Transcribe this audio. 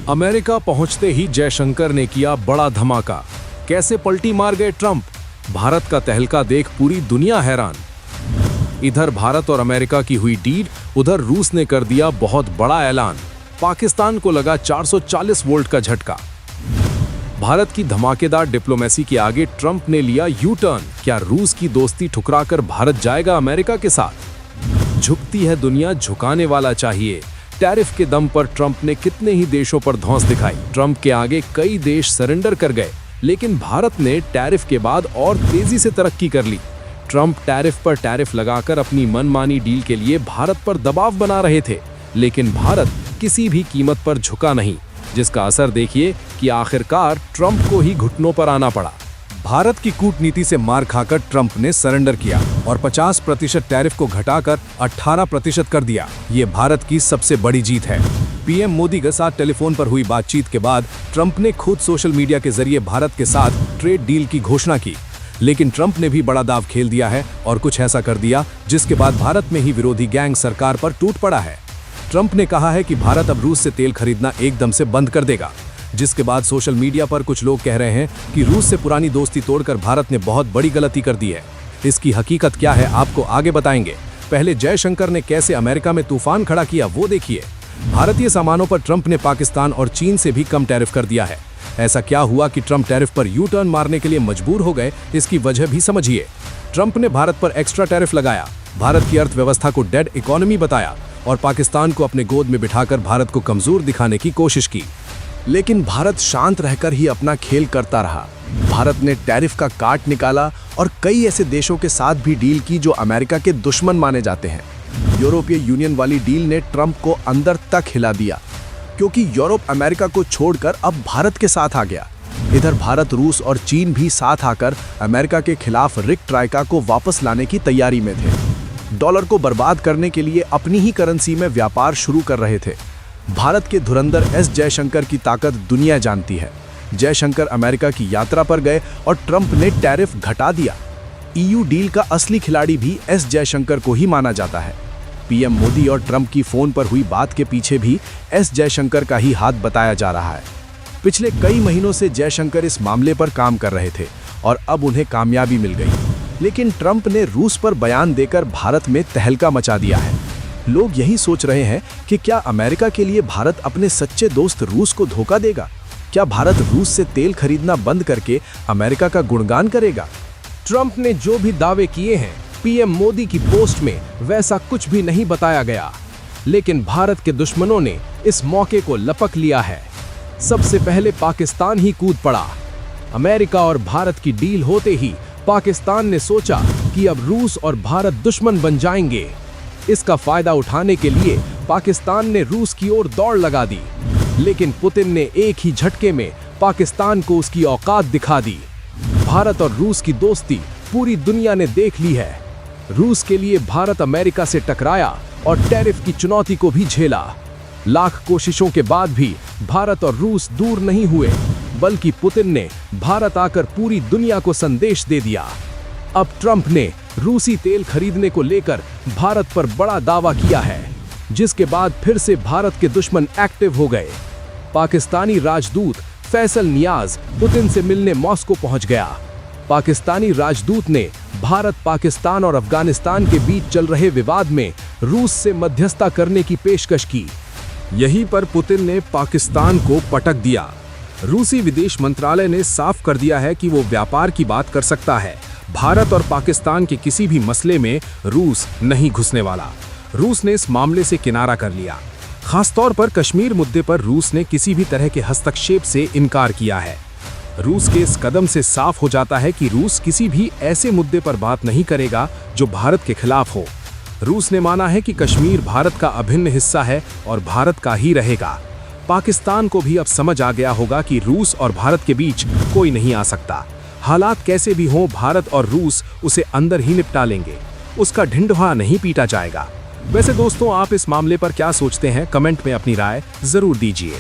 America पहुंचते ही जयशंकर ने किया बड़ा धमाका। कैसे पलटी मार गए ट्रंप, भारत का तहलका देख पूरी दुनिया हैरान। इधर भारत और अमेरिका की हुई डील, उधर रूस ने कर दिया बहुत बड़ा ऐलान। पाकिस्तान को लगा 440 वोल्ट का झटका। भारत की धमाकेदार डिप्लोमेसी के आगे ट्रंप ने लिया यू टर्न। क्या रूस की दोस्ती ठुकराकर भारत जाएगा अमेरिका के साथ? झुकती है दुनिया, झुकाने वाला चाहिए। टैरिफ के दम पर ट्रंप ने कितने ही देशों पर धौंस दिखाई। ट्रंप के आगे कई देश सरेंडर कर गए, लेकिन भारत ने टैरिफ के बाद और तेजी से तरक्की कर ली। ट्रंप टैरिफ पर टैरिफ लगाकर अपनी मनमानी डील के लिए भारत पर दबाव बना रहे थे, लेकिन भारत किसी भी कीमत पर झुका नहीं, जिसका असर देखिए कि आखिरकार ट्रंप को ही घुटनों पर आना पड़ा। भारत की कूटनीति से मार खाकर ट्रंप ने सरेंडर किया और 50% टैरिफ को घटाकर 18% कर दिया। ये भारत की सबसे बड़ी जीत है। पीएम मोदी के साथ टेलीफोन पर हुई बातचीत के बाद ट्रंप ने खुद सोशल मीडिया के जरिए भारत के साथ ट्रेड डील की घोषणा की। लेकिन ट्रंप ने भी बड़ा दाव खेल दिया है और कुछ ऐसा कर दिया जिसके बाद भारत में ही विरोधी गैंग सरकार पर टूट पड़ा है। ट्रंप ने कहा है कि भारत अब रूस से तेल खरीदना एकदम से बंद कर देगा, जिसके बाद सोशल मीडिया पर कुछ लोग कह रहे हैं कि रूस से पुरानी दोस्ती तोड़कर भारत ने बहुत बड़ी गलती कर दी है। इसकी हकीकत क्या है आपको आगे बताएंगे। पहले जयशंकर ने कैसे अमेरिका में तूफान खड़ा किया वो देखिए। भारतीय सामानों पर ट्रंप ने पाकिस्तान और चीन से भी कम टैरिफ कर दिया है। ऐसा क्या हुआ कि ट्रंप टैरिफ पर यू टर्न मारने के लिए मजबूर हो गए, इसकी वजह भी समझिए। ट्रंप ने भारत पर एक्स्ट्रा टैरिफ लगाया, भारत की अर्थव्यवस्था को डेड इकोनॉमी बताया और पाकिस्तान को अपने गोद में बिठाकर भारत को कमजोर दिखाने की कोशिश की। लेकिन भारत शांत रहकर ही अपना खेल करता रहा। भारत ने टैरिफ का काट निकाला और कई ऐसे देशों के साथ भी डील की जो अमेरिका के दुश्मन माने जाते हैं। यूरोपीय यूनियन वाली डील ने ट्रंप को अंदर तक हिला दिया, क्योंकि यूरोप अमेरिका को छोड़कर अब भारत के साथ आ गया। इधर भारत, रूस और चीन भी साथ आकर अमेरिका के खिलाफ रिक ट्राइका को वापस लाने की तैयारी में थे। डॉलर को बर्बाद करने के लिए अपनी ही करेंसी में व्यापार शुरू कर रहे थे। भारत के धुरंधर एस जयशंकर की ताकत दुनिया जानती है। जयशंकर अमेरिका की यात्रा पर गए और ट्रंप ने टैरिफ घटा दिया। ईयू डील का असली खिलाड़ी भी एस जयशंकर को ही माना जाता है। पीएम मोदी और ट्रंप की फोन पर हुई बात के पीछे भी एस जयशंकर का ही हाथ बताया जा रहा है। पिछले कई महीनों से जयशंकर इस मामले पर काम कर रहे थे और अब उन्हें कामयाबी मिल गई। लेकिन ट्रंप ने रूस पर बयान देकर भारत में तहलका मचा दिया है। लोग यही सोच रहे हैं कि क्या अमेरिका के लिए भारत अपने सच्चे दोस्त रूस को धोखा देगा? क्या भारत रूस से तेल खरीदना बंद करके अमेरिका का गुणगान करेगा? ट्रंप ने जो भी दावे किए हैं पीएम मोदी की पोस्ट में, वैसा कुछ भी नहीं बताया गया। लेकिन भारत के दुश्मनों ने इस मौके को लपक लिया है। सबसे पहले पाकिस्तान ही कूद पड़ा। अमेरिका और भारत की डील होते ही पाकिस्तान ने सोचा कि अब रूस और भारत दुश्मन बन जाएंगे। इसका फायदा उठाने के लिए पाकिस्तान ने रूस की ओर दौड़ लगा दी, लेकिन पुतिन ने एक ही झटके में पाकिस्तान को उसकी औकात दिखा दी। भारत और रूस की दोस्ती पूरी दुनिया ने देख ली है। रूस के लिए भारत अमेरिका से टकराया और टैरिफ की चुनौती को भी झेला। लाख कोशिशों के बाद भी भारत और रूस दूर नहीं हुए, बल्कि पुतिन ने भारत आकर पूरी दुनिया को संदेश दे दिया। अब ट्रंप ने रूसी तेल खरीदने को लेकर भारत पर बड़ा दावा किया है, जिसके बाद फिर से भारत के दुश्मन एक्टिव हो गए। पाकिस्तानी राजदूत फैसल नियाज पुतिन से मिलने मॉस्को पहुंच गया। पाकिस्तानी राजदूत ने भारत, पाकिस्तान और अफगानिस्तान के बीच चल रहे विवाद में रूस से मध्यस्थता करने की पेशकश की। यहीं पर पुतिन ने पाकिस्तान को पटक दिया। रूसी विदेश मंत्रालय ने साफ कर दिया है कि वो व्यापार की बात कर सकता है। भारत और पाकिस्तान के किसी भी मसले में रूस नहीं घुसने वाला। रूस ने इस मामले से किनारा कर लिया। खासतौर पर कश्मीर मुद्दे पर रूस ने किसी भी तरह के हस्तक्षेप से इनकार किया है। रूस के इस कदम से साफ हो जाता है कि रूस किसी भी ऐसे मुद्दे पर बात नहीं करेगा जो भारत के खिलाफ हो। रूस ने माना है कि कश्मीर भारत का अभिन्न हिस्सा है और भारत का ही रहेगा। पाकिस्तान को भी अब समझ आ गया होगा कि रूस और भारत के बीच कोई नहीं आ सकता। हालात कैसे भी हों, भारत और रूस उसे अंदर ही निपटा लेंगे। उसका ढिंढवा नहीं पीटा जाएगा। वैसे दोस्तों, आप इस मामले पर क्या सोचते हैं? कमेंट में अपनी राय जरूर दीजिए।